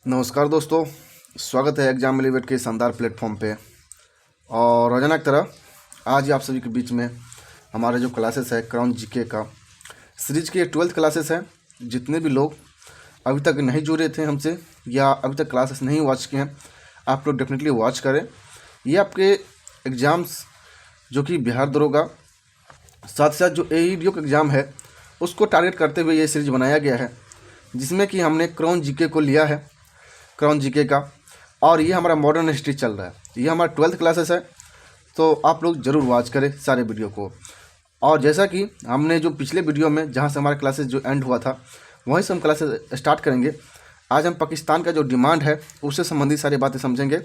नमस्कार दोस्तों, स्वागत है एग्जाम एलिवेट के शानदार प्लेटफॉर्म पे। और रोजाना की तरह आज आप सभी के बीच में हमारे जो क्लासेस है क्राउन जीके का सीरीज के 12th क्लासेस हैं। जितने भी लोग अभी तक नहीं जुड़े थे हमसे या अभी तक क्लासेस नहीं वॉच किए हैं, आप लोग डेफिनेटली वॉच करें। ये आपके एग्ज़ाम्स जो कि बिहार दरोगा साथ साथ जो AEDO का एग्ज़ाम है उसको टारगेट करते हुए ये सीरीज बनाया गया है, जिसमें कि हमने क्राउन जीके को लिया है, क्राउन जीके का। और ये हमारा मॉडर्न हिस्ट्री चल रहा है, ये हमारा 12th क्लासेस है, तो आप लोग ज़रूर वॉच करें सारे वीडियो को। और जैसा कि हमने जो पिछले वीडियो में जहाँ से हमारा क्लासेस जो एंड हुआ था वहीं से हम क्लासेस स्टार्ट करेंगे। आज हम पाकिस्तान का जो डिमांड है उससे संबंधित सारी बातें समझेंगे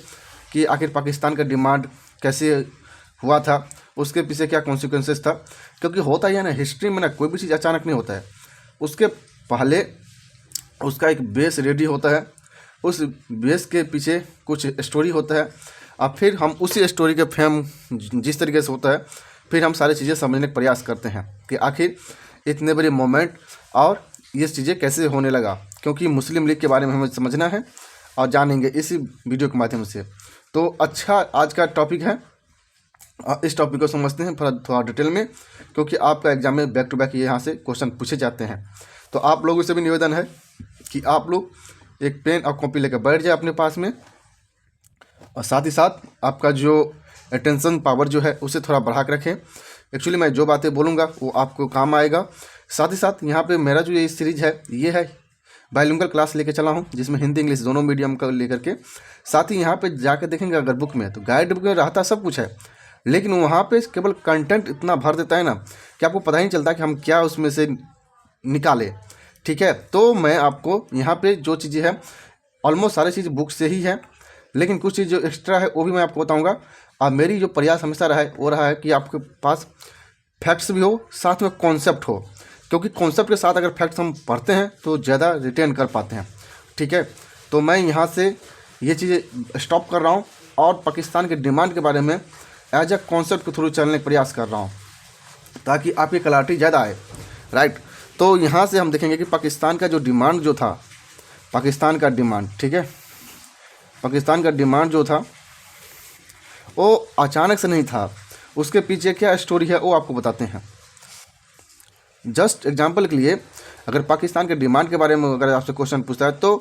कि आखिर पाकिस्तान का डिमांड कैसे हुआ था, उसके पीछे क्या कॉन्सिक्वेंसेस था। क्योंकि होता ही है ना, हिस्ट्री में ना कोई भी चीज़ अचानक नहीं होता है, उसके पहले उसका एक बेस रेडी होता है, उस बेस के पीछे कुछ स्टोरी होता है, और फिर हम उसी स्टोरी के फेम जिस तरीके से होता है फिर हम सारी चीज़ें समझने का प्रयास करते हैं कि आखिर इतने बड़े मोमेंट और ये चीज़ें कैसे होने लगा। क्योंकि मुस्लिम लीग के बारे में हमें समझना है और जानेंगे इसी वीडियो के माध्यम से। तो अच्छा, आज का टॉपिक है, इस टॉपिक को समझते हैं थोड़ा डिटेल में, क्योंकि आपका एग्जाम में बैक टू बैक यहाँ से क्वेश्चन पूछे जाते हैं। तो आप लोगों से भी निवेदन है कि आप लोग एक पेन और कॉपी लेकर बैठ जाए अपने पास में, और साथ ही साथ आपका जो अटेंशन पावर जो है उसे थोड़ा बढ़ा के रखें। एक्चुअली मैं जो बातें बोलूँगा वो आपको काम आएगा। साथ ही साथ यहाँ पे मेरा जो ये सीरीज है ये है बाइलिंगुअल क्लास लेके चला हूँ, जिसमें हिंदी इंग्लिश दोनों मीडियम का लेकर के। साथ ही यहाँ पे जाके देखेंगे अगर बुक में, तो गाइड बुक में रहता सब कुछ है, लेकिन वहाँ पे केवल कंटेंट इतना भर देता है ना कि आपको पता ही नहीं चलता कि हम क्या उसमें से निकालें। ठीक है, तो मैं आपको यहाँ पे जो चीज़ें हैं ऑलमोस्ट सारी चीज़ बुक से ही है, लेकिन कुछ चीज़ जो एक्स्ट्रा है वो भी मैं आपको बताऊँगा। और मेरी जो प्रयास हमेशा रहा है वो रहा है कि आपके पास फैक्ट्स भी हो, साथ में कॉन्सेप्ट हो, क्योंकि कॉन्सेप्ट के साथ अगर फैक्ट्स हम पढ़ते हैं तो ज़्यादा रिटेन कर पाते हैं। ठीक है, तो मैं यहाँ से ये चीज़ें स्टॉप कर रहा हूँ और पाकिस्तान के डिमांड के बारे में एज ए कॉन्सेप्ट के थ्रू चलने का प्रयास कर रहा हूँ, ताकि आपकी क्लैरिटी ज़्यादा आए। राइट, तो यहाँ से हम देखेंगे कि पाकिस्तान का जो डिमांड जो था, पाकिस्तान का डिमांड, ठीक है, पाकिस्तान का डिमांड जो था वो अचानक से नहीं था, उसके पीछे क्या स्टोरी है वो आपको बताते हैं। जस्ट एग्जांपल के लिए, अगर पाकिस्तान के डिमांड के बारे में अगर आपसे क्वेश्चन पूछता है तो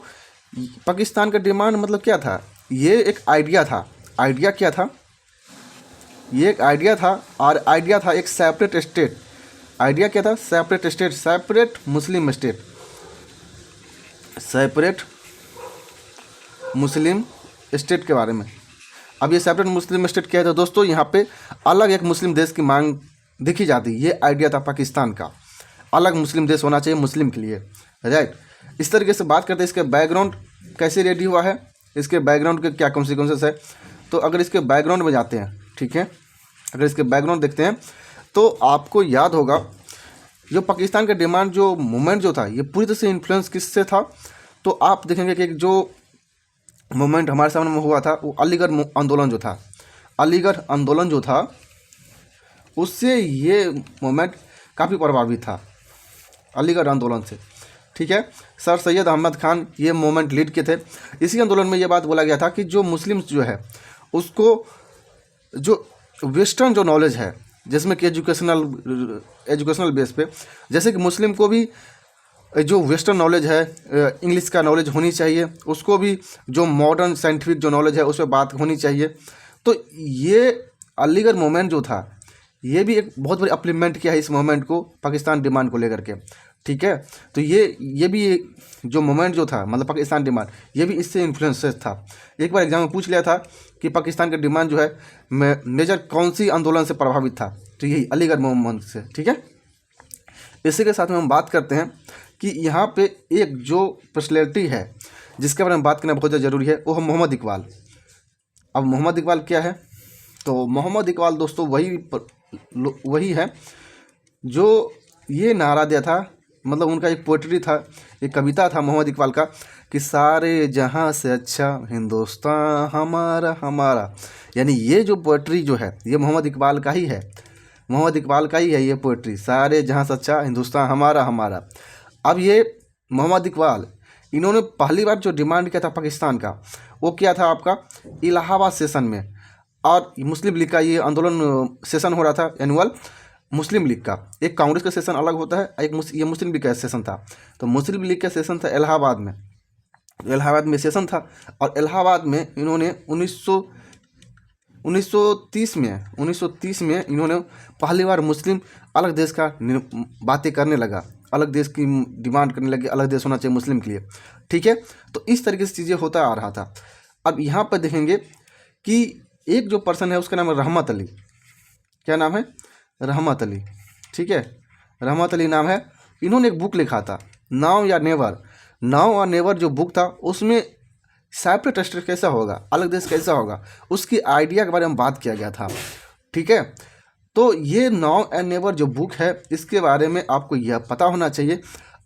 पाकिस्तान का डिमांड मतलब क्या था, ये एक आइडिया था। आइडिया क्या था, ये एक आइडिया था, और आइडिया था एक सेपरेट स्टेट। आइडिया क्या था, सेपरेट स्टेट, सेपरेट मुस्लिम स्टेट, सेपरेट मुस्लिम स्टेट के बारे में। अब ये सेपरेट मुस्लिम स्टेट क्या है, तो दोस्तों यहाँ पे अलग एक मुस्लिम देश की मांग देखी जाती है। ये आइडिया था पाकिस्तान का, अलग मुस्लिम देश होना चाहिए मुस्लिम के लिए। राइट, इस तरीके से बात करते हैं इसके बैकग्राउंड कैसे रेडी हुआ है, इसके बैकग्राउंड के क्या कॉन्सिक्वेंसेस है। तो अगर इसके बैकग्राउंड में जाते हैं, ठीक है, अगर इसके बैकग्राउंड देखते हैं तो आपको याद होगा जो पाकिस्तान का डिमांड जो मूवमेंट जो था ये पूरी तरह से इन्फ्लुएंस किससे था। तो आप देखेंगे कि जो मूवमेंट हमारे सामने में हुआ था वो अलीगढ़ आंदोलन जो था, अलीगढ़ आंदोलन जो था उससे ये मूवमेंट काफ़ी प्रभावित था, अलीगढ़ आंदोलन से। ठीक है, सर सैयद अहमद खान ये मूवमेंट लीड के थे। इसी आंदोलन में ये बात बोला गया था कि जो मुस्लिम्स जो है उसको जो वेस्टर्न जो नॉलेज है, जिसमें कि एजुकेशनल बेस पे, जैसे कि मुस्लिम को भी जो वेस्टर्न नॉलेज है, इंग्लिश का नॉलेज होनी चाहिए, उसको भी जो मॉडर्न साइंटिफिक जो नॉलेज है उस पर बात होनी चाहिए। तो ये अलीगढ़ मूवमेंट जो था ये भी एक बहुत बड़ी अप्लीमेंट किया है इस मूवमेंट को, पाकिस्तान डिमांड को लेकर के। ठीक है, तो ये भी जो मूवमेंट जो था मतलब पाकिस्तान डिमांड, ये भी इससे इन्फ्लुएंसेस था। एक बार एग्जाम में पूछ लिया था कि पाकिस्तान का डिमांड जो है मेजर कौन सी आंदोलन से प्रभावित था, तो यही अलीगढ़ मूवमेंट से। ठीक है, इसी के साथ में हम बात करते हैं कि यहाँ पे एक जो पर्सनैलिटी है जिसके बारे में बात करना बहुत ज़्यादा ज़रूरी है, वो है मोहम्मद इकबाल। अब मोहम्मद इकबाल क्या है, तो मोहम्मद इकबाल दोस्तों वही है जो ये नारा दिया था, मतलब उनका एक पोइट्री था, एक कविता था मोहम्मद इकबाल का कि सारे जहां से अच्छा हिंदुस्तान हमारा हमारा। यानी ये जो पोइट्री जो है ये मोहम्मद इकबाल का ही है, मोहम्मद इकबाल का ही है ये पोइट्री, सारे जहां से अच्छा हिंदुस्तान हमारा हमारा। अब ये मोहम्मद इकबाल इन्होंने पहली बार जो डिमांड किया था पाकिस्तान का, वो क्या था आपका इलाहाबाद सेशन में। और मुस्लिम लीग का ये आंदोलन सेशन हो रहा था एनुअल मुस्लिम लीग का। एक कांग्रेस का सेशन अलग होता है, एक ये मुस्लिम लीग का सेशन था। तो मुस्लिम लीग का सेशन था इलाहाबाद में, इलाहाबाद में सेशन था। और इलाहाबाद में इन्होंने 1930 में इन्होंने पहली बार मुस्लिम अलग देश का बातें करने लगा, अलग देश की डिमांड करने लगे, अलग देश होना चाहिए मुस्लिम के लिए। ठीक है, तो इस तरीके से चीज़ें होता आ रहा था। अब यहाँ पर देखेंगे कि एक जो पर्सन है उसका नाम है रहमत अली। क्या नाम है? रहमत अली। ठीक है, रहमत अली नाम है। इन्होंने एक बुक लिखा था नाउ या नेवर। नाउ और नेवर जो बुक था उसमें सेपरेट स्टेट कैसा होगा, अलग देश कैसा होगा, उसकी आइडिया के बारे में बात किया गया था। ठीक है, तो ये नाउ एंड नेवर जो बुक है इसके बारे में आपको यह पता होना चाहिए।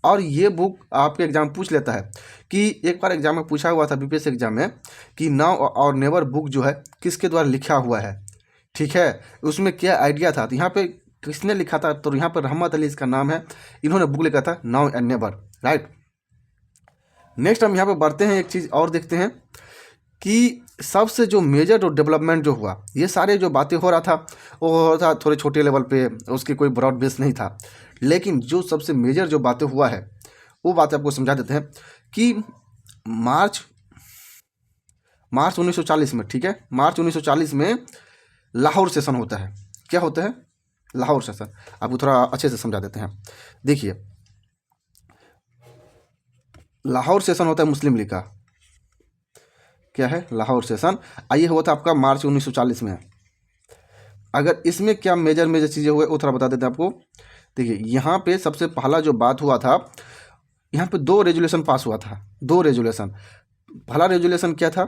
और ये बुक आपके एग्जाम पूछ लेता है कि एक बार एग्जाम में पूछा हुआ था बीपीएससी एग्जाम में कि नाउ और नेवर बुक जो है किसके द्वारा लिखा हुआ है। ठीक है, उसमें क्या आइडिया था, तो यहाँ पे किसने लिखा था, तो यहाँ पर रहमत अली इसका नाम है। इन्होंने बुक लिखा था now and never. Right, next हम यहाँ पे बढ़ते हैं, एक चीज़ और देखते हैं कि सबसे जो मेजर जो डेवलपमेंट जो हुआ, ये सारे जो बातें हो रहा था वो हो रहा था थोड़े छोटे लेवल पे, उसकी कोई ब्रॉड बेस नहीं था। लेकिन जो सबसे मेजर जो बातें हुआ है वो बातें आपको समझा देते हैं कि मार्च 1940 में, ठीक है, मार्च 1940 में लाहौर सेशन होता है। क्या होता है? लाहौर सेशन। आपको थोड़ा अच्छे से समझा देते हैं। देखिए, लाहौर सेशन होता है मुस्लिम लीग का। क्या है? लाहौर सेशन। आइए, हुआ था आपका मार्च 1940 में। अगर इसमें क्या मेजर चीज़ें हुए वो थोड़ा बता देते हैं आपको। देखिए, यहाँ पे सबसे पहला जो बात हुआ था, यहाँ पे 2 रेजुलेशन पास हुआ था। 2 रेजुलेशन। पहला रेजुलेशन क्या था?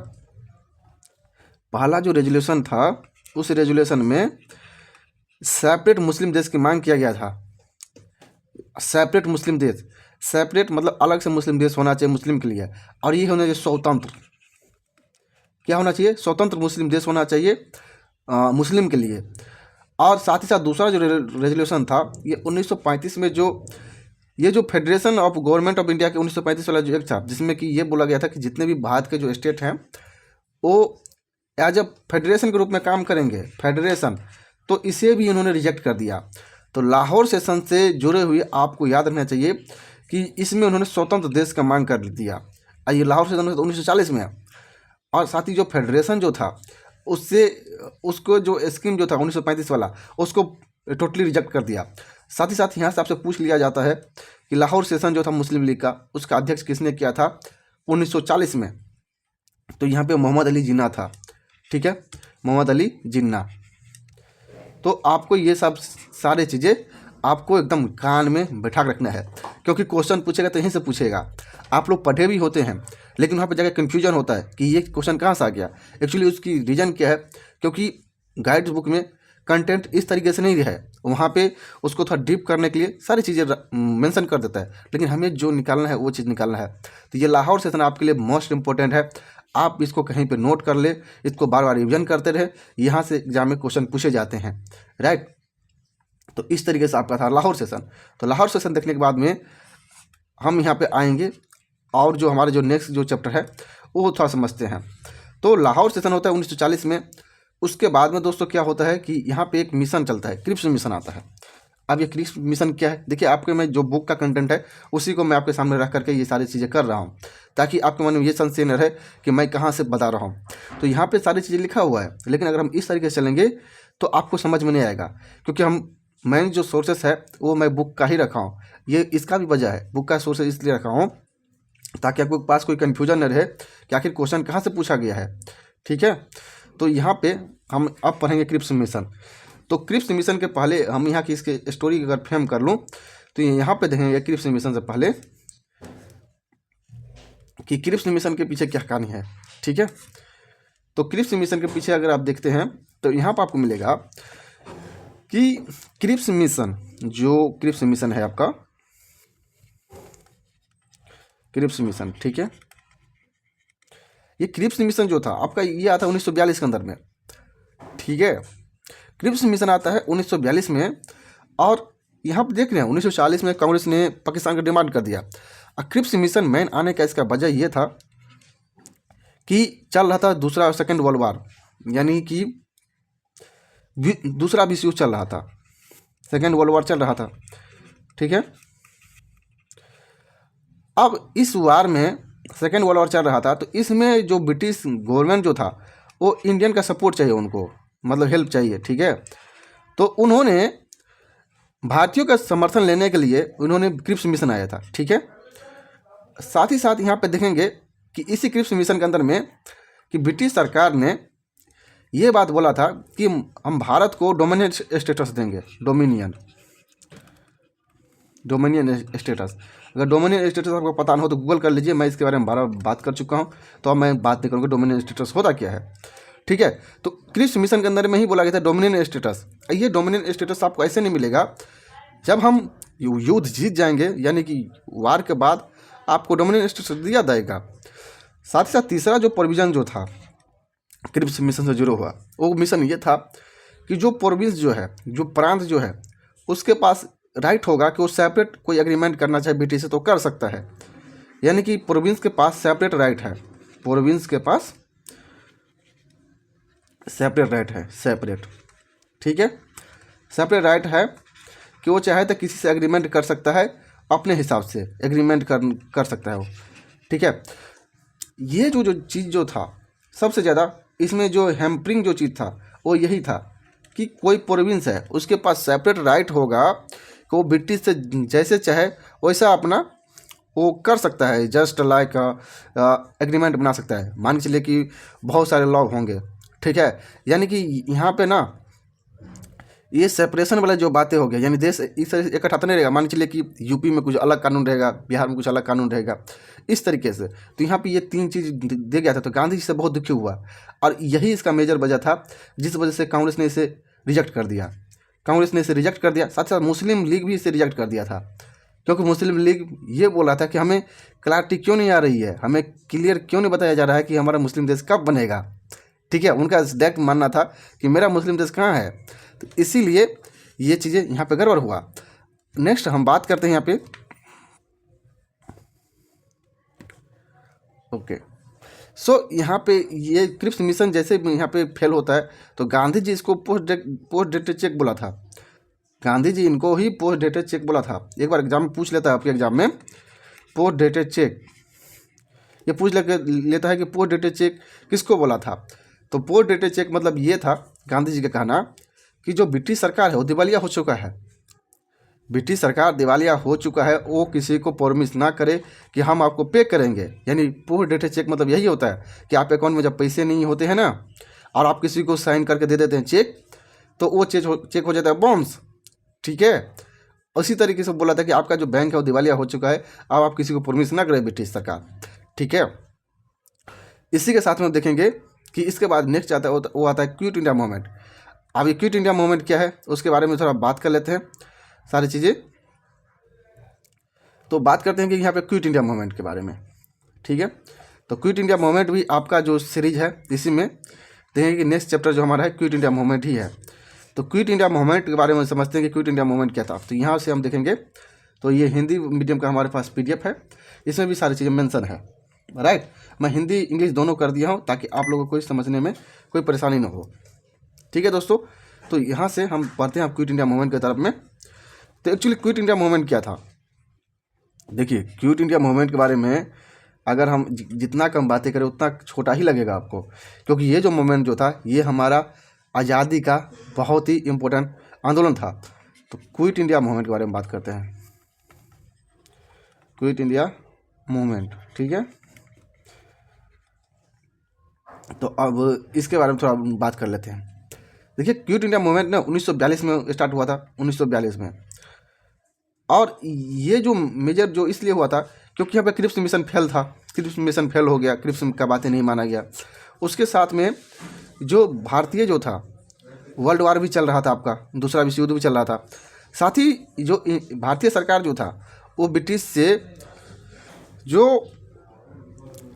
पहला जो रेजुलेशन था उस रेजुलेशन में सेपरेट मुस्लिम देश की मांग किया गया था। सेपरेट मुस्लिम देश, सेपरेट मतलब अलग से मुस्लिम देश होना चाहिए मुस्लिम के लिए, और ये होना चाहिए स्वतंत्र। क्या होना चाहिए? स्वतंत्र मुस्लिम देश होना चाहिए मुस्लिम के लिए। और साथ ही साथ दूसरा जो रेजोल्यूशन था ये 1935 में जो federation of government of India के 1935 वाला जो एक्ट था, जिसमें कि ये बोला गया था कि जितने भी भारत के जो स्टेट हैं वो एज अ फेडरेशन के रूप में काम करेंगे, फेडरेशन। तो इसे भी इन्होंने रिजेक्ट कर दिया। तो लाहौर सेशन से जुड़े हुए आपको याद रखना चाहिए कि इसमें उन्होंने स्वतंत्र देश का मांग कर दिया। ये लाहौर सेशन 1940 में है। और साथ ही जो फेडरेशन जो था उसको जो स्कीम जो था 1935 वाला उसको टोटली रिजेक्ट कर दिया। साथ ही साथ यहाँ से आपसे पूछ लिया जाता है कि लाहौर सेशन जो था मुस्लिम लीग का, उसका अध्यक्ष किसने किया था 1940 में? तो यहाँ पे मोहम्मद अली जिन्ना था। ठीक है, मोहम्मद अली जिन्ना। तो आपको ये सब सारे चीज़ें आपको एकदम कान में बैठा रखना है, क्योंकि क्वेश्चन पूछेगा तो यहीं से पूछेगा। आप लोग पढ़े भी होते हैं लेकिन वहाँ पे जाकर कन्फ्यूजन होता है कि ये क्वेश्चन कहाँ से आ गया। एक्चुअली उसकी रीज़न क्या है, क्योंकि गाइड बुक में कंटेंट इस तरीके से नहीं है, वहाँ पे उसको थोड़ा डीप करने के लिए सारी चीज़ें मेंशन कर देता है, लेकिन हमें जो निकालना है वो चीज़ निकालना है। तो ये लाहौर सेशन आपके लिए मोस्ट इंपॉर्टेंट है। आप इसको कहीं पे नोट कर ले, इसको बार बार रिविजन करते रहे, यहाँ से एग्जाम में क्वेश्चन पूछे जाते हैं। राइट, तो इस तरीके से आपका था लाहौर सेशन। तो लाहौर सेशन देखने के बाद में हम यहाँ पे आएंगे और जो हमारे जो नेक्स्ट जो चैप्टर है वो थोड़ा समझते हैं। तो लाहौर सेशन होता है 1940 में। उसके बाद में दोस्तों क्या होता है कि यहाँ पे एक मिशन चलता है, क्रिप्स मिशन आता है। अब ये क्रिप्स मिशन क्या है? देखिए, आपके मैं जो बुक का कंटेंट है उसी को मैं आपके सामने रख करके ये सारी चीज़ें कर रहा हूँ, ताकि आपके मन में ये संशय न रहे कि मैं कहाँ से बता रहा हूँ। तो यहाँ पे सारी चीज़ें लिखा हुआ है, लेकिन अगर हम इस तरीके से चलेंगे तो आपको समझ में नहीं आएगा, क्योंकि मैंने जो सोर्सेस है वो मैं बुक का ही रखा हूँ। ये इसका भी वजह है, बुक का सोर्सेस इसलिए रखा हूँ ताकि आपके पास कोई कन्फ्यूजन न रहे कि आखिर क्वेश्चन कहाँ से पूछा गया है। ठीक है, तो यहाँ पे हम अब पढ़ेंगे क्रिप्स मिशन। तो क्रिप्स मिशन के पहले हम यहाँ की इसके स्टोरी अगर फ्रेम कर लूँ तो यहाँ पे देखेंगे क्रिप्स मिशन से पहले कि क्रिप्स मिशन के पीछे क्या कहानी है। ठीक है, तो क्रिप्स मिशन के पीछे अगर आप देखते हैं तो यहाँ पर आपको मिलेगा कि क्रिप्स मिशन है आपका, क्रिप्स मिशन। ठीक है, ये क्रिप्स मिशन जो था आपका ये आता है 1942 के अंदर में। ठीक है, क्रिप्स मिशन आता है 1942 में। और यहाँ पर देख रहे हैं 1940 में कांग्रेस ने पाकिस्तान का डिमांड कर दिया। क्रिप्स मिशन मैन आने का इसका वजह ये था कि चल रहा था दूसरा सेकेंड वर्ल्ड वार, यानी कि दूसरा विश्व युद्ध चल रहा था, सेकेंड वर्ल्ड वार चल रहा था, ठीक है। अब इस वार में सेकेंड वर्ल्ड वार चल रहा था, तो इसमें जो ब्रिटिश गवर्नमेंट जो था वो इंडियन का सपोर्ट चाहिए उनको, मतलब हेल्प चाहिए, ठीक है। तो उन्होंने भारतीयों का समर्थन लेने के लिए उन्होंने क्रिप्स मिशन आया था, ठीक है। साथ ही साथ यहाँ पे देखेंगे कि इसी क्रिप्स मिशन के अंदर में कि ब्रिटिश सरकार ने ये बात बोला था कि हम भारत को डोमिनियन स्टेटस देंगे, डोमिनियन स्टेटस। अगर डोमिनियन स्टेटस आपको पता ना हो तो गूगल कर लीजिए, मैं इसके बारे में बार बात कर चुका हूँ, तो अब मैं बात नहीं करूँगा डोमिनियन स्टेटस होता क्या है, ठीक है। तो क्रिप्स मिशन के अंदर में ही बोला गया था डोमिनियन स्टेटस। ये डोमिनियन स्टेटस आपको ऐसे नहीं मिलेगा, जब हम युद्ध जीत जाएंगे, यानी कि वार के बाद आपको डोमिनियन स्टेटस दिया जाएगा। साथ ही साथ तीसरा जो प्रोविज़न जो था क्रिप्स मिशन से जुड़ा हुआ, वो मिशन ये था कि जो प्रोविंस जो है, जो प्रांत जो है, उसके पास राइट होगा कि वो सेपरेट कोई एग्रीमेंट करना चाहे ब्रिटिश से तो कर सकता है, यानी कि प्रोविंस के पास सेपरेट राइट है, प्रोविंस के पास सेपरेट राइट है, सेपरेट, ठीक है, सेपरेट राइट है कि वो चाहे तो किसी से एग्रीमेंट कर सकता है, अपने हिसाब से एग्रीमेंट कर सकता है वो, ठीक है। ये जो चीज़ जो था सबसे ज़्यादा इसमें जो हैम्परिंग जो चीज़ था वो यही था कि कोई प्रोविंस है उसके पास सेपरेट राइट होगा कि वो ब्रिटिश से जैसे चाहे वैसा अपना वो कर सकता है, जस्ट लाइक एग्रीमेंट बना सकता है। मान के चलिए कि बहुत सारे लॉ होंगे, ठीक है, यानी कि यहाँ पे ना ये सेपरेशन वाला जो बातें हो गया, यानी देश इस तरह से इकट्ठा नहीं रहेगा। मान चलिए कि यूपी में कुछ अलग कानून रहेगा, बिहार में कुछ अलग कानून रहेगा, इस तरीके से। तो यहाँ पे ये तीन चीज़ दे गया था, तो गांधी जी से बहुत दुखी हुआ, और यही इसका मेजर वजह था जिस वजह से कांग्रेस ने इसे रिजेक्ट कर दिया। कांग्रेस ने इसे रिजेक्ट कर दिया, साथ साथ मुस्लिम लीग भी इसे रिजेक्ट कर दिया था, क्योंकि मुस्लिम लीग ये बोला था कि हमें क्लैरिटी क्यों नहीं आ रही है, हमें क्लियर क्यों नहीं बताया जा रहा है कि हमारा मुस्लिम देश कब बनेगा, ठीक है। उनका डायरेक्ट मानना था कि मेरा मुस्लिम देश कहाँ है, तो इसीलिए ये चीज़ें यहाँ पे गड़बड़ हुआ। नेक्स्ट हम बात करते हैं यहाँ पे, ओके। सो यहाँ पे ये क्रिप्स मिशन जैसे यहाँ पे फेल होता है, तो गांधी जी इसको पोस्ट डेटेड चेक बोला था, गांधी जी इनको ही पोस्ट डेटेड चेक बोला था। एक बार एग्जाम में पूछ लेता है, आपके एग्जाम में पोस्ट डेटेड चेक ये पूछ लेता है कि पोस्ट डेटेड चेक किसको बोला था। तो पोस्ट डेटेड चेक मतलब ये था गांधी जी का कहना कि जो ब्रिटिश सरकार है वो दिवालिया हो चुका है, ब्रिटिश सरकार दिवालिया हो चुका है, वो किसी को प्रॉमिस ना करे कि हम आपको पे करेंगे। यानी पोस्ट डेटेड चेक मतलब यही होता है कि आप अकाउंट में जब पैसे नहीं होते हैं ना, और आप किसी को साइन करके दे देते हैं चेक, तो वो चेक हो जाता है बाउंस, ठीक है। उसी तरीके से बोला था कि आपका जो बैंक है वो दिवालिया हो चुका है, अब आप किसी को प्रॉमिस ना करें ब्रिटिश सरकार, ठीक है। इसी के साथ में देखेंगे कि इसके बाद नेक्स्ट आता है वो आता है क्विट इंडिया मूवमेंट। अब ये क्विट इंडिया मूवमेंट क्या है उसके बारे में थोड़ा बात कर लेते हैं सारी चीज़ें। तो बात करते हैं कि यहाँ पे क्विट इंडिया मूवमेंट के बारे में, ठीक है। तो क्विट इंडिया मूवमेंट भी आपका जो सीरीज है इसी में देखेंगे कि नेक्स्ट चैप्टर जो हमारा है क्विट इंडिया मूवमेंट ही है। तो क्विट इंडिया मूवमेंट के बारे में समझते हैं कि क्विट इंडिया मूवमेंट क्या था। तो यहाँ से हम देखेंगे, तो ये हिंदी मीडियम का हमारे पास PDF है, इसमें भी सारी चीज़ें मेंशन है, राइट। मैं हिंदी इंग्लिश दोनों कर दिया हूँ ताकि आप लोगों को समझने में कोई परेशानी ना हो, ठीक है दोस्तों। तो यहाँ से हम पढ़ते हैं क्विट इंडिया मूवमेंट की तरफ में। तो एक्चुअली क्विट इंडिया मूवमेंट क्या था, देखिए क्विट इंडिया मूवमेंट के बारे में अगर हम जितना कम बातें करें उतना छोटा ही लगेगा आपको, क्योंकि ये जो मूवमेंट जो था ये हमारा आज़ादी का बहुत ही इम्पोर्टेंट आंदोलन था। तो क्विट इंडिया मूवमेंट के बारे में बात करते हैं, क्विट इंडिया मूवमेंट, ठीक है। तो अब इसके बारे में थोड़ा बात कर लेते हैं। देखिए क्विट इंडिया मूवमेंट ना 1942 में स्टार्ट हुआ था, 1942 में। और ये जो मेजर जो इसलिए हुआ था क्योंकि यहाँ पे क्रिप्स मिशन फेल था, क्रिप्स मिशन फेल हो गया, क्रिप्स का बातें नहीं माना गया। उसके साथ में जो भारतीय जो था वर्ल्ड वार भी चल रहा था, आपका दूसरा विश्व युद्ध भी चल रहा था। साथ ही जो भारतीय सरकार जो था वो ब्रिटिश से जो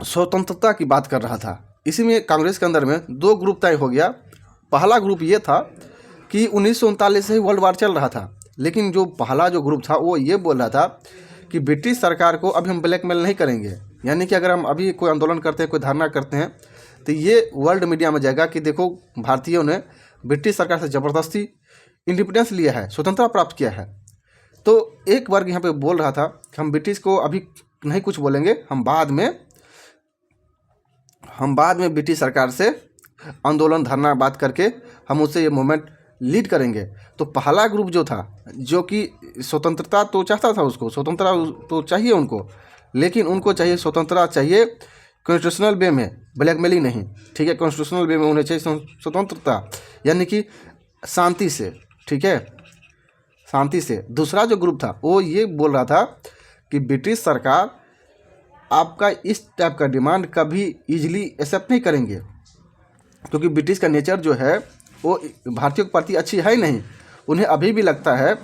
स्वतंत्रता की बात कर रहा था। इसी में कांग्रेस के अंदर में दो ग्रुप तय हो गया। पहला ग्रुप ये था कि 1939 से ही वर्ल्ड वार चल रहा था, लेकिन जो पहला जो ग्रुप था वो ये बोल रहा था कि ब्रिटिश सरकार को अभी हम ब्लैकमेल नहीं करेंगे। यानी कि अगर हम अभी कोई आंदोलन करते हैं, कोई धरना करते हैं, तो ये वर्ल्ड मीडिया में जाएगा कि देखो भारतीयों ने ब्रिटिश सरकार से ज़बरदस्ती इंडिपेंडेंस लिया है, स्वतंत्रता प्राप्त किया है। तो एक वर्ग यहाँ पे बोल रहा था कि हम ब्रिटिश को अभी नहीं कुछ बोलेंगे, हम बाद में ब्रिटिश सरकार से आंदोलन धरना बात करके हम उससे ये मूवमेंट लीड करेंगे। तो पहला ग्रुप जो था, जो कि स्वतंत्रता तो चाहता था, उसको स्वतंत्रता तो चाहिए उनको, लेकिन उनको चाहिए स्वतंत्रता चाहिए कॉन्स्टिट्यूशनल वे में, ब्लैकमेलिंग नहीं, ठीक है। कॉन्स्टिट्यूशनल वे में उन्हें चाहिए स्वतंत्रता, यानी कि शांति से, ठीक है, शांति से। दूसरा जो ग्रुप था वो ये बोल रहा था कि ब्रिटिश सरकार आपका इस टाइप का डिमांड कभी इजीली एक्सेप्ट नहीं करेंगे, क्योंकि ब्रिटिश का नेचर जो है वो भारतीयों के प्रति अच्छी है ही नहीं। उन्हें अभी भी लगता है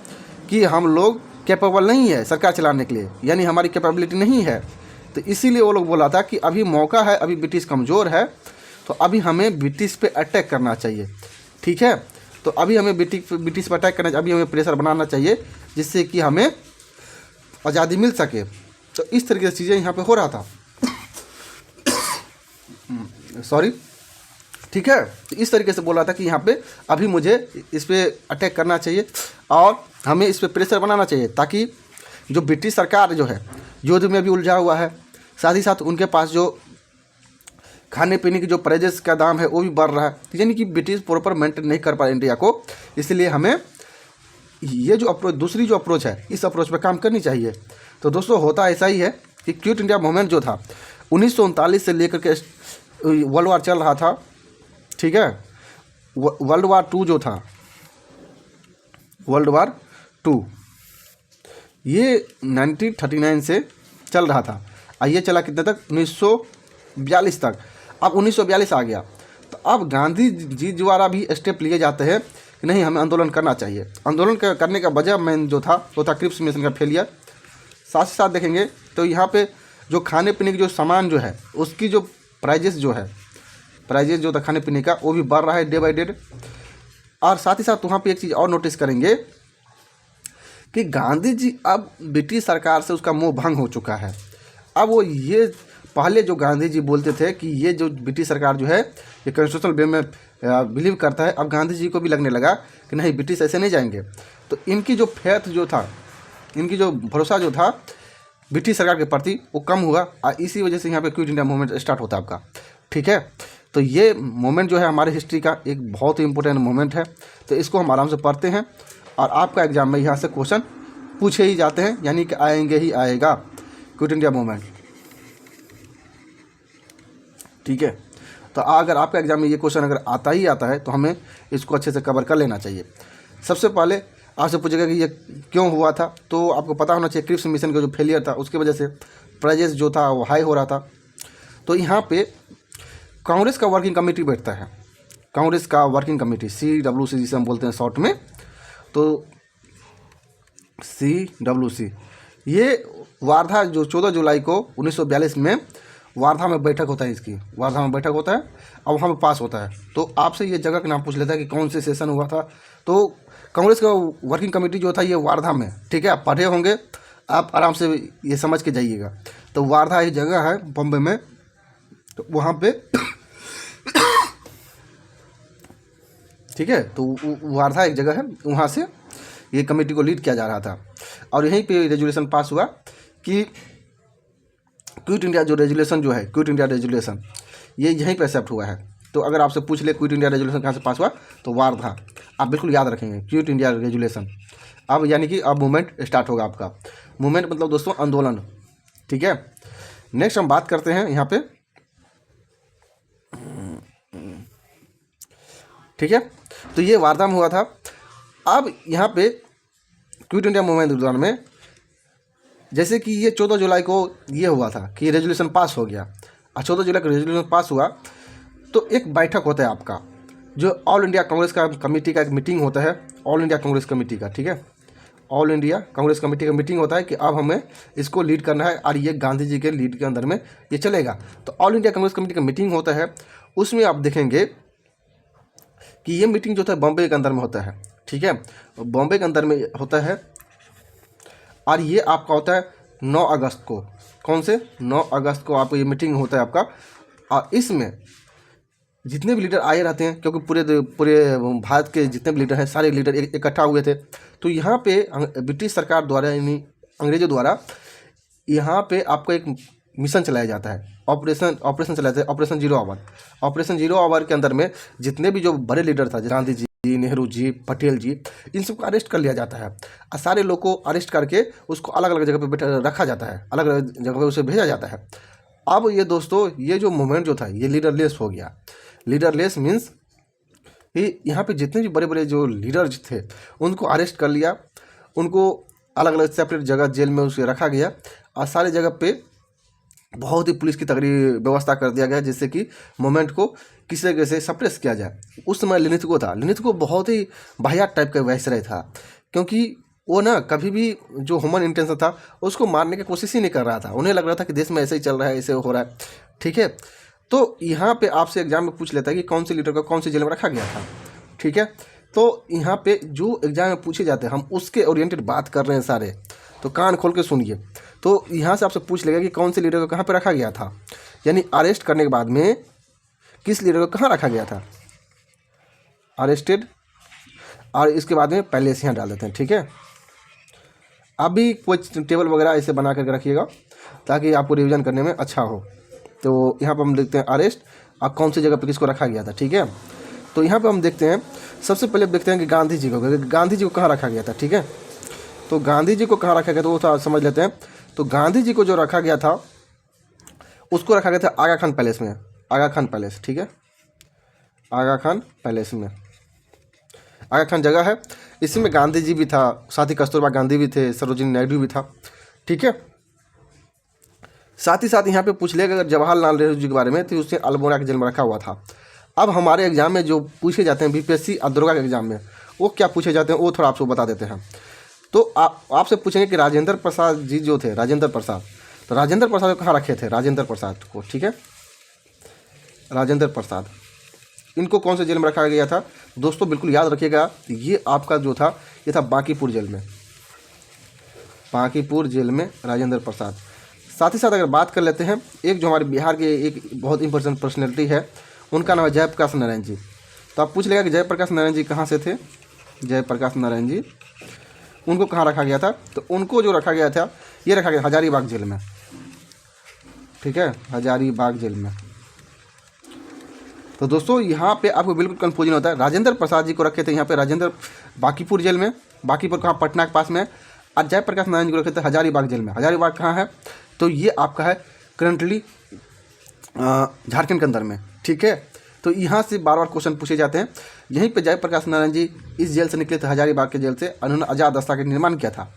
कि हम लोग कैपेबल नहीं है सरकार चलाने के लिए, यानी हमारी कैपेबिलिटी नहीं है। तो इसीलिए वो लोग बोला था कि अभी मौका है, अभी ब्रिटिश कमज़ोर है, तो अभी हमें ब्रिटिश पे अटैक करना चाहिए, ठीक है। तो अभी हमें ब्रिटिश पर अटैक करना चाहिए, अभी हमें प्रेशर बनाना चाहिए जिससे कि हमें आज़ादी मिल सके। तो इस तरीके से चीज़ें यहाँ पे हो रहा था, सॉरी, ठीक है। तो इस तरीके से बोल रहा था कि यहाँ पे अभी मुझे इस पर अटैक करना चाहिए और हमें इस पर प्रेशर बनाना चाहिए, ताकि जो ब्रिटिश सरकार जो है युद्ध में भी उलझा हुआ है, साथ ही साथ उनके पास जो खाने पीने की जो प्राइजेस का दाम है वो भी बढ़ रहा है, यानी कि ब्रिटिश प्रॉपर मेंटेन नहीं कर पा रहे इंडिया को। इसलिए हमें ये जो अप्रोच, दूसरी जो अप्रोच है, इस अप्रोच पर काम करनी चाहिए। तो दोस्तों होता ऐसा ही है कि क्विट इंडिया मूवमेंट जो था 1939 से लेकर के वर्ल्ड वार चल रहा था, ठीक है। वर्ल्ड वार 2 जो था, वर्ल्ड वार 2 ये 1939 से चल रहा था, ये चला कितने तक, 1942 तक। अब 1942 आ गया, तो अब गांधी जी द्वारा भी स्टेप लिए जाते हैं कि नहीं, हमें आंदोलन करना चाहिए। आंदोलन करने का वजह मेन जो था वो था क्रिप्स मिशन का फेलियर। साथ ही साथ देखेंगे तो यहाँ पे जो खाने पीने की जो सामान जो है उसकी जो प्राइजेस जो था खाने पीने का, वो भी बढ़ रहा है डे बाई डे। और साथ ही साथ वहाँ पे एक चीज़ और नोटिस करेंगे कि गांधी जी अब ब्रिटिश सरकार से उसका मोह भंग हो चुका है। अब वो ये पहले जो गांधी जी बोलते थे कि ये जो ब्रिटिश सरकार जो है ये कॉन्स्टिट्यूशनल वे में बिलीव करता है, अब गांधी जी को भी लगने लगा कि नहीं, ब्रिटिश ऐसे नहीं जाएंगे। तो इनकी जो फेथ जो था, इनकी जो भरोसा जो था ब्रिटिश सरकार के प्रति वो कम हुआ, और इसी वजह से यहाँ पे क्विट इंडिया मूवमेंट स्टार्ट होता है आपका, ठीक है। तो ये मोमेंट जो है हमारे हिस्ट्री का एक बहुत ही इंपॉर्टेंट मोमेंट है। तो इसको हम आराम से पढ़ते हैं और आपका एग्जाम में यहाँ से क्वेश्चन पूछे ही जाते हैं, यानी कि आएंगे ही आएगा क्विट इंडिया मूवमेंट, ठीक है। तो अगर आपका एग्जाम में ये क्वेश्चन अगर आता ही आता है तो हमें इसको अच्छे से कवर कर लेना चाहिए। सबसे पहले आपसे पूछेगा कि ये क्यों हुआ था, तो आपको पता होना चाहिए क्रिप्स मिशन का जो फेलियर था उसकी वजह से प्राइजेस जो था वो हाई हो रहा था। तो यहाँ पे कांग्रेस का वर्किंग कमेटी बैठता है, कांग्रेस का वर्किंग कमेटी CWC जिसे हम बोलते हैं शॉर्ट में, तो CWC ये वार्धा जो 14 जुलाई को 1942 में वार्धा में बैठक होता है, इसकी वार्धा में बैठक होता है और वहाँ पे पास होता है। तो आपसे ये जगह का नाम पूछ लेता है कि कौन से सेशन हुआ था। तो कांग्रेस का वर्किंग कमेटी जो था ये वार्धा में, ठीक है, आप पढ़े होंगे, आप आराम से ये समझ के जाइएगा। तो वार्धा एक जगह है बॉम्बे में, तो वहाँ पे ठीक है, तो वार्धा एक जगह है, वहाँ से ये कमेटी को लीड किया जा रहा था। और यहीं पे रेजुलेशन पास हुआ कि क्विट इंडिया जो रेजुलेशन जो है, क्विट इंडिया रेजुलेशन ये यहीं पे एक्सेप्ट हुआ है। तो अगर आपसे पूछ ले क्विट इंडिया रेजुलेशन कहाँ से पास हुआ, तो वार्धा, आप बिल्कुल याद रखेंगे क्विट इंडिया रेजुलेशन। अब यानी कि अब मूवमेंट स्टार्ट होगा आपका। मूवमेंट मतलब दोस्तों आंदोलन, ठीक है। नेक्स्ट हम बात करते हैं यहाँ पे, ठीक है। तो ये वार्धा में हुआ था। अब यहाँ पे क्विट इंडिया मूवमेंट के दौरान में जैसे कि ये 14 जुलाई को ये हुआ था कि रेजोल्यूशन पास हो गया, और 14 जुलाई को रेजोल्यूशन पास हुआ तो एक बैठक होता है आपका, जो ऑल इंडिया कांग्रेस का कमेटी का एक मीटिंग होता है, ऑल इंडिया कांग्रेस कमेटी का, ठीक है। ऑल इंडिया कांग्रेस कमेटी का मीटिंग होता है कि अब हमें इसको लीड करना है और ये गांधी जी के लीड के अंदर में ये चलेगा। तो ऑल इंडिया कांग्रेस कमेटी का मीटिंग होता है, उसमें आप देखेंगे कि ये मीटिंग जो था बॉम्बे के अंदर में होता है, ठीक है, बॉम्बे के अंदर में होता है। और ये आपका होता है 9 अगस्त को। कौन से 9 अगस्त को आपको ये मीटिंग होता है आपका, और इसमें जितने भी लीडर आए रहते हैं, क्योंकि पूरे भारत के जितने भी लीडर हैं सारे लीडर इकट्ठा हुए थे। तो यहाँ पे ब्रिटिश सरकार द्वारा यानी अंग्रेजों द्वारा यहाँ पे आपको एक मिशन चलाया जाता है, ऑपरेशन चलाया जाता है, operation zero hour. Operation zero hour के अंदर में जितने भी जो बड़े लीडर था, गांधी जी, नेहरू जी, पटेल जी, इन सबको अरेस्ट कर लिया जाता है और सारे लोग को अरेस्ट करके उसको अलग अलग जगह पे रखा जाता है, अलग अलग जगह पे उसे भेजा जाता है। अब ये दोस्तों ये जो मूवमेंट जो था ये लीडरलेस हो गया। लीडरलेस मीन्स यहाँ पे जितने भी बड़े बड़े जो लीडर्स थे उनको अरेस्ट कर लिया, उनको अलग अलग सेपरेट जगह जेल में उसे रखा गया और सारे जगह पे बहुत ही पुलिस की तगड़ी व्यवस्था कर दिया गया जिससे कि मूवमेंट को किसी तरीके से सप्रेस किया जाए। उस समय लिनिथगो बहुत ही वाहियात टाइप का वायसराय था, क्योंकि वो ना कभी भी जो ह्यूमन इंटेंशन था उसको मारने की कोशिश ही नहीं कर रहा था। उन्हें लग रहा था कि देश में ऐसे ही चल रहा है, ऐसे हो रहा है, ठीक है। तो यहाँ पे आपसे एग्जाम में पूछ लेता है कि कौन से लीडर को कौन सी जेल में रखा गया था, ठीक है। तो यहाँ पे जो एग्जाम में पूछे जाते हैं हम उसके ओरिएंटेड बात कर रहे हैं सारे, तो कान खोल के सुनिए। तो यहाँ से आपसे पूछ लेगा कि कौन से लीडर को कहाँ पे रखा गया था, यानी अरेस्ट करने के बाद में किस लीडर को कहाँ रखा गया था, अरेस्टेड, और इसके बाद में पहले से यहाँ डाल देते हैं, ठीक है। अभी कोई टेबल वगैरह ऐसे बना करके रखिएगा ताकि आपको रिवीजन करने में अच्छा हो। तो यहाँ पर हम देखते हैं अरेस्ट और कौन सी जगह पे किसको रखा गया था, ठीक है। तो यहाँ पे हम देखते हैं, सबसे पहले देखते हैं कि गांधी जी को कहाँ रखा गया था, ठीक है। तो गांधी जी को कहाँ रखा गया था वो थोड़ा समझ लेते हैं। तो गांधी जी को जो रखा गया था उसको रखा गया था आगा खान पैलेस में, आगा खान पैलेस, ठीक है, आगा खान पैलेस में। आगा खान जगह है, इसमें गांधी जी भी था, साथ ही कस्तूरबा गांधी भी थे, सरोजिनी नायडू भी था, ठीक है। साथ ही साथ यहाँ पे पूछ लेगा अगर जवाहरलाल नेहरू जी के बारे में, तो उसने अल्मोड़ा के जेल में रखा हुआ था। अब हमारे एग्जाम में जो पूछे जाते हैं बीपीएससी और दुर्गा के एग्जाम में वो क्या पूछे जाते हैं वो थोड़ा आपको बता देते हैं। तो आपसे पूछेंगे कि राजेंद्र प्रसाद जी जो थे, राजेंद्र प्रसाद, तो राजेंद्र प्रसाद को कहाँ रखे थे, राजेंद्र प्रसाद को, ठीक है, राजेंद्र प्रसाद, इनको कौन से जेल में रखा गया था दोस्तों, बिल्कुल याद रखिएगा। ये आपका जो था ये था बांकीपुर जेल में, बांकीपुर जेल में राजेंद्र प्रसाद। साथ ही साथ अगर बात कर लेते हैं एक जो हमारे बिहार के एक बहुत इंपॉर्टेंट पर्सनैलिटी है, उनका नाम है जयप्रकाश नारायण जी। तो आप पूछ लेगा कि जयप्रकाश नारायण जी कहाँ से थे, जयप्रकाश नारायण जी, उनको कहाँ रखा गया था, तो उनको जो रखा गया था ये रखा गया हजारीबाग जेल में, ठीक है, हजारीबाग जेल में। तो दोस्तों यहाँ पे आपको बिल्कुल कंफ्यूजन होता है। राजेंद्र प्रसाद जी को रखे थे यहाँ पे राजेंद्र बांकीपुर जेल में, बांकीपुर कहाँ, पटना के पास में, और जयप्रकाश नारायण जी को रखे थे हजारीबाग जेल में। हजारीबाग कहाँ है, तो ये आपका है करंटली झारखंड के अंदर में, ठीक है। तो यहाँ से बार बार क्वेश्चन पूछे जाते हैं। यहीं पे जयप्रकाश नारायण जी इस जेल से निकले थे, हजारीबाग के जेल से, उन्होंने आज़ाद दस्ता का निर्माण किया था।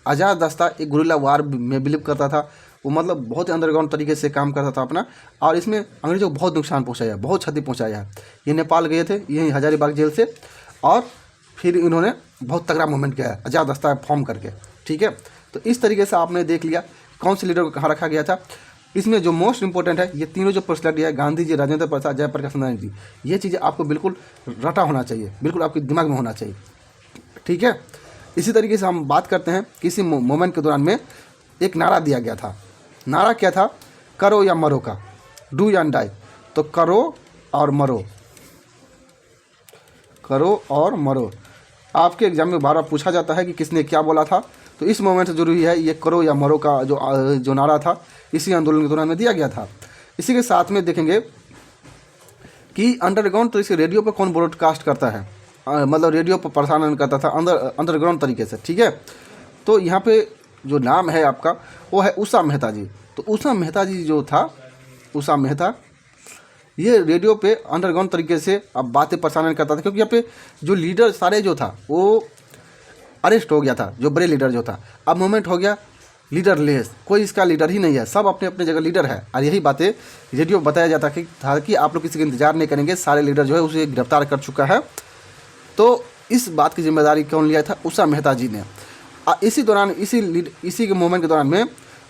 आज़ाद दस्ता एक गुरिल्ला वार में बिलीव करता था, वो मतलब बहुत ही अंडरग्राउंड तरीके से काम करता था अपना, और इसमें अंग्रेजों को बहुत नुकसान पहुँचाया, बहुत क्षति पहुँचाया है। ये नेपाल गए थे यहीं हजारीबाग जेल से, और फिर इन्होंने बहुत तगड़ा मूवमेंट किया है आज़ाद दस्ता फॉर्म करके, ठीक है। तो इस तरीके से आपने देख लिया कौन से लीडर को कहाँ रखा गया था। इसमें जो मोस्ट इंपॉर्टेंट है ये तीनों जो पर्सनैलिटी है, गांधी जी, राजेंद्र प्रसाद, जयप्रकाश नारायण जी, ये चीज़ें आपको बिल्कुल रटा होना चाहिए, बिल्कुल आपके दिमाग में होना चाहिए, ठीक है। इसी तरीके से हम बात करते हैं किसी मोमेंट के दौरान में एक नारा दिया गया था। नारा क्या था, करो या मरो का, डू या डाई। तो करो और मरो, करो और मरो। आपके एग्जाम में बार बार पूछा जाता है कि किसने क्या बोला था, तो इस मोमेंट से जरूरी है ये करो या मरो का जो नारा था इसी आंदोलन के दौरान में दिया गया था। इसी के साथ में देखेंगे कि अंडरग्राउंड तो इसे रेडियो पर कौन ब्रॉडकास्ट करता है, मतलब रेडियो पर प्रसारण करता था अंडरग्राउंड तरीके से, ठीक है। तो यहाँ पे जो नाम है आपका वो है उषा मेहता जी। तो उषा मेहता जी जो था, उषा मेहता, ये रेडियो पे अंडरग्राउंड तरीके से अब बातें प्रसारण करता था, क्योंकि यहाँ पे जो लीडर सारे जो था वो अरेस्ट हो गया था, जो बड़े लीडर जो था। अब मूवमेंट हो गया लीडरलेस, कोई इसका लीडर ही नहीं है, सब अपने अपने जगह लीडर है। और यही बातें रेडियो बताया जाता था कि आप लोग किसी का इंतजार नहीं करेंगे, सारे लीडर जो है उसे गिरफ्तार कर चुका है। तो इस बात की जिम्मेदारी कौन लिया था, उषा मेहता जी ने। इसी दौरान इसी के मूवमेंट के दौरान में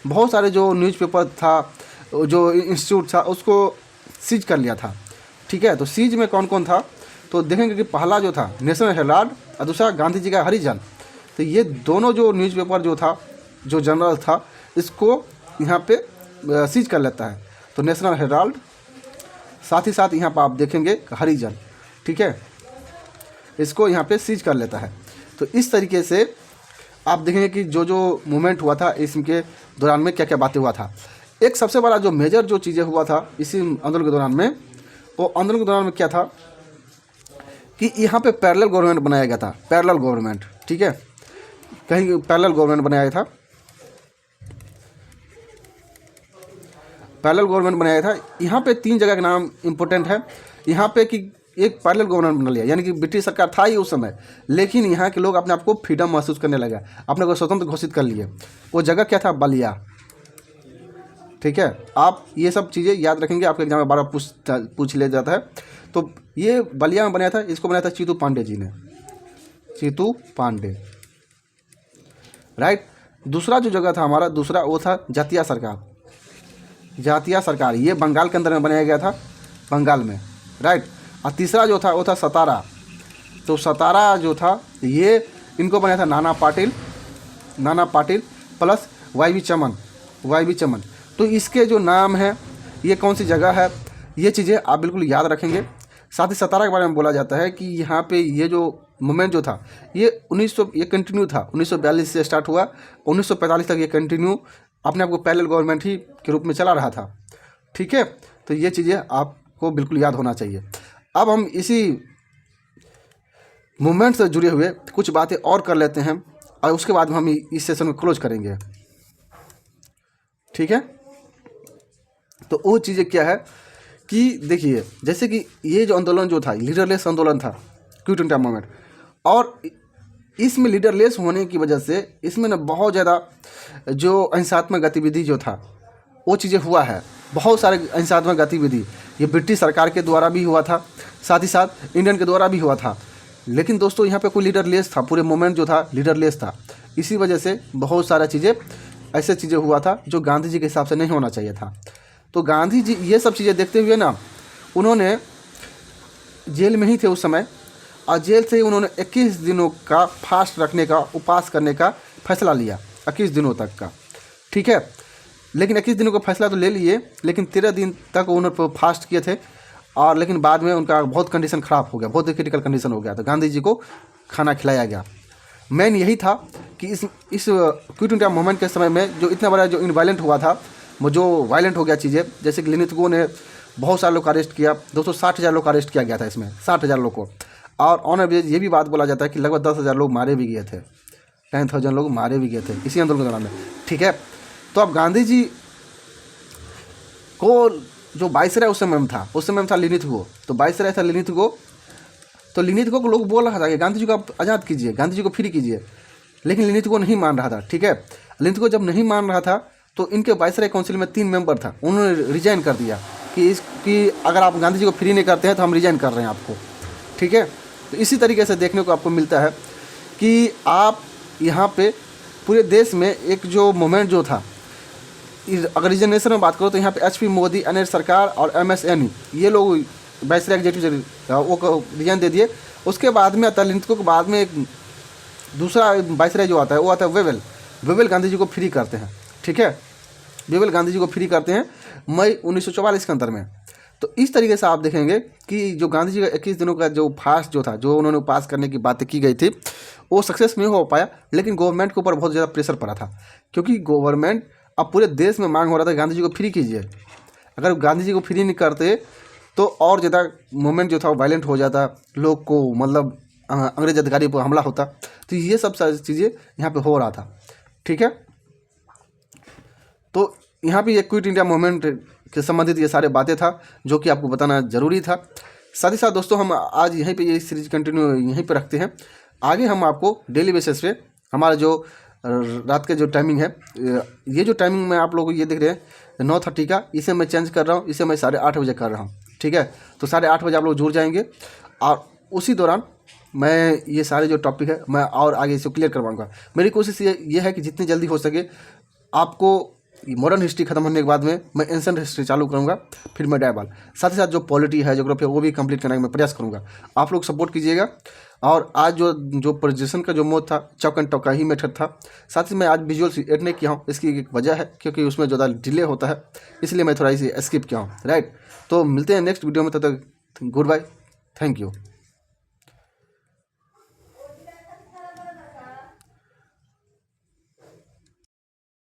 बहुत सारे जो न्यूज़पेपर था, जो इंस्टीट्यूट था, उसको सीज कर लिया था, ठीक है। तो सीज में कौन कौन था, तो देखेंगे कि पहला जो था नेशनल हेराल्ड और दूसरा गांधी जी का हरिजन। तो ये दोनों जो न्यूज़पेपर जो था, जो जर्नल था, इसको यहाँ पे सीज कर लेता है। तो नेशनल हेराल्ड, साथ ही साथ यहाँ पर आप देखेंगे हरिजन, ठीक है, इसको यहाँ पे सीज कर लेता है। तो इस तरीके से आप देखेंगे कि जो जो मूवमेंट हुआ था इसके दौरान में क्या क्या बातें हुआ था। एक सबसे बड़ा जो मेजर जो चीज़ें हुआ था इसी आंदोलन के दौरान में, वो आंदोलन के दौरान में क्या था कि यहाँ पे पैरेलल गवर्नमेंट बनाया गया था। पैरेलल गवर्नमेंट, ठीक है, कहीं पैरेलल गवर्नमेंट बनाया था, पैरेलल गवर्नमेंट बनाया था। यहाँ पे 3 जगह का नाम इम्पोर्टेंट है। यहाँ पे कि एक पैरेलल गवर्नमेंट बना लिया, यानी कि ब्रिटिश सरकार था ही उस समय, लेकिन यहाँ के लोग अपने आप को फ्रीडम महसूस करने लगे, अपने को स्वतंत्र घोषित कर लिए। वो जगह क्या था? बलिया, ठीक है। आप ये सब चीज़ें याद रखेंगे, आपके एग्जाम में बार बार पूछ लिया जाता है। तो ये बलिया में बनाया था, इसको बनाया था चीतू पांडे जी ने, चीतू पांडे, राइट। दूसरा जो जगह था हमारा, दूसरा वो था जातिया सरकार, जातिया सरकार, ये बंगाल के अंदर में बनाया गया था, बंगाल में, राइट। और तीसरा जो था वो था सतारा। तो सतारा जो था ये इनको बनाया था नाना पाटिल, नाना पाटिल प्लस वाई चमन, वाई चमन। तो इसके जो नाम है, ये कौन सी जगह है, ये चीज़ें आप बिल्कुल याद रखेंगे। साथ ही सतारा के बारे में बोला जाता है कि यहाँ पे ये जो मूवमेंट जो था ये 1900 ये कंटिन्यू था, 1942 से स्टार्ट हुआ, 1945 तक ये कंटिन्यू अपने आप को पैरेलल गवर्नमेंट ही के रूप में चला रहा था, ठीक है। तो ये चीज़ें आपको बिल्कुल याद होना चाहिए। अब हम इसी मूवमेंट से जुड़े हुए कुछ बातें और कर लेते हैं और उसके बाद हम इस सेशन को क्लोज करेंगे, ठीक है। तो वो चीज़ें क्या है कि देखिए, जैसे कि ये जो आंदोलन जो था लीडरलेस आंदोलन था, क्विट इंडिया मूवमेंट, और इसमें लीडरलेस होने की वजह से इसमें ना बहुत ज़्यादा जो अहिंसात्मक गतिविधि जो था वो चीज़ें हुआ है, बहुत सारे अहिंसात्मक गतिविधि ये ब्रिटिश सरकार के द्वारा भी हुआ था, साथ ही साथ इंडियन के द्वारा भी हुआ था। लेकिन दोस्तों यहाँ पे कोई लीडरलेस था, पूरे मूवमेंट जो था लीडरलेस था। इसी वजह से बहुत सारा चीज़ें ऐसे चीज़ें हुआ था जो गांधी जी के हिसाब से नहीं होना चाहिए था। तो गांधी जी ये सब चीज़ें देखते हुए ना, उन्होंने जेल में ही थे उस समय, और जेल से ही उन्होंने 21 दिनों का फास्ट रखने का, उपवास करने का फैसला लिया, 21 दिनों तक का, ठीक है। लेकिन 21 दिनों का फैसला तो ले लिए, लेकिन 13 दिन तक उन्होंने फास्ट किए थे, और लेकिन बाद में उनका बहुत कंडीशन ख़राब हो गया, बहुत क्रिटिकल कंडीशन हो गया, तो गांधी जी को खाना खिलाया गया। मेन यही था कि इस क्विट इंडिया मूवमेंट के समय में जो इतना बड़ा जो इनवायलेंट हुआ था, वो जो वायलेंट हो गया चीज़ें, जैसे कि लिनिथगो ने बहुत सारे लोग का अरेस्ट किया, 260,000 लोग का अरेस्ट किया गया था इसमें, 60,000 लोग को। और ऑन एवरेज ये भी बात बोला जाता है कि लगभग 10,000 लोग मारे भी गए थे, 10,000 लोग मारे भी गए थे इसी आंदोलन के दौरान में, ठीक है। तो अब गांधी जी को जो वाइसराय उस समय में था, उस समय में था लिनिथगो, तो वाइसराय था लिनिथगो। तो लिनिथगो को लोग बोल रहा था कि गांधी जी को आप आज़ाद कीजिए, गांधी जी को फ्री कीजिए, लेकिन लिनिथगो नहीं मान रहा था, ठीक है। लिनिथगो जब नहीं मान रहा था तो इनके वाइसराय काउंसिल में 3 मेंबर था, उन्होंने रिजाइन कर दिया कि अगर आप गांधी जी को फ्री नहीं करते हैं तो हम रिजाइन कर रहे हैं आपको, ठीक है। तो इसी तरीके से देखने को आपको मिलता है कि आप यहाँ पे पूरे देश में एक जो मूवमेंट जो था, अगर रिजर्वेशन में बात करो तो यहाँ पे HP मोदी, NH सरकार और MSNE ये लोग वाइसराय एग्जीक्यूटिव वो रिजाइन दे दिए। उसके बाद में आता लिनिथगो के बाद में एक दूसरा वाइसराय जो आता है वो आता है वेवेल। वेवेल गांधी जी को फ्री करते हैं, ठीक है, वेवेल गांधी जी को फ्री करते हैं मई 1944 के अंदर में। तो इस तरीके से आप देखेंगे कि जो गांधी जी का 21 दिनों का जो फास्ट जो था, जो उन्होंने पास करने की बातें की गई थी, वो सक्सेस नहीं हो पाया, लेकिन गवर्नमेंट के ऊपर बहुत ज़्यादा प्रेशर पड़ा था, क्योंकि गवर्नमेंट अब पूरे देश में मांग हो रहा था गांधी जी को फ्री कीजिए। अगर गांधी जी को फ्री नहीं करते तो और ज़्यादा मूवमेंट जो था वो वायलेंट हो जाता, लोग को मतलब अंग्रेज अधिकारी पर हमला होता। तो ये सब सारी चीज़ें यहाँ पे हो रहा था, ठीक है। तो यहाँ पे ये क्विट इंडिया मूवमेंट के संबंधित ये सारे बातें था जो कि आपको बताना ज़रूरी था। साथ ही साथ दोस्तों हम आज यहीं पे ये सीरीज कंटिन्यू यहीं पे रखते हैं। आगे हम आपको डेली बेसिस पे हमारा जो रात के जो टाइमिंग है, ये जो टाइमिंग में आप लोग ये देख रहे हैं 9:30 का, इसे मैं चेंज कर रहा हूँ, इसे मैं 8:30 बजे कर रहा हूँ, ठीक है। तो 8:30 बजे आप लोग जुड़ जाएंगे और उसी दौरान मैं ये सारे जो टॉपिक है मैं और आगे इसे क्लियर करवाऊँगा। मेरी कोशिश ये है कि जितनी जल्दी हो सके आपको मॉडर्न हिस्ट्री खत्म होने के बाद में मैं एंशिएंट हिस्ट्री चालू करूँगा, फिर मेडाइवल, साथ ही साथ जो पॉलिटी है, ज्योग्राफी है, वो भी कंप्लीट करने का मैं प्रयास करूँगा। आप लोग सपोर्ट कीजिएगा। और आज जो प्रेजेंटेशन का जो मोड था, चौक एंड टॉक का ही मेथड था। साथ ही मैं आज विजुअल्स ऐड नहीं किया हूँ, इसकी एक वजह है क्योंकि उसमें ज़्यादा डिले होता है, इसलिए मैं थोड़ा इसे स्किप किया हूँ, राइट। तो मिलते हैं नेक्स्ट वीडियो में, तब तक गुड बाय, थैंक यू।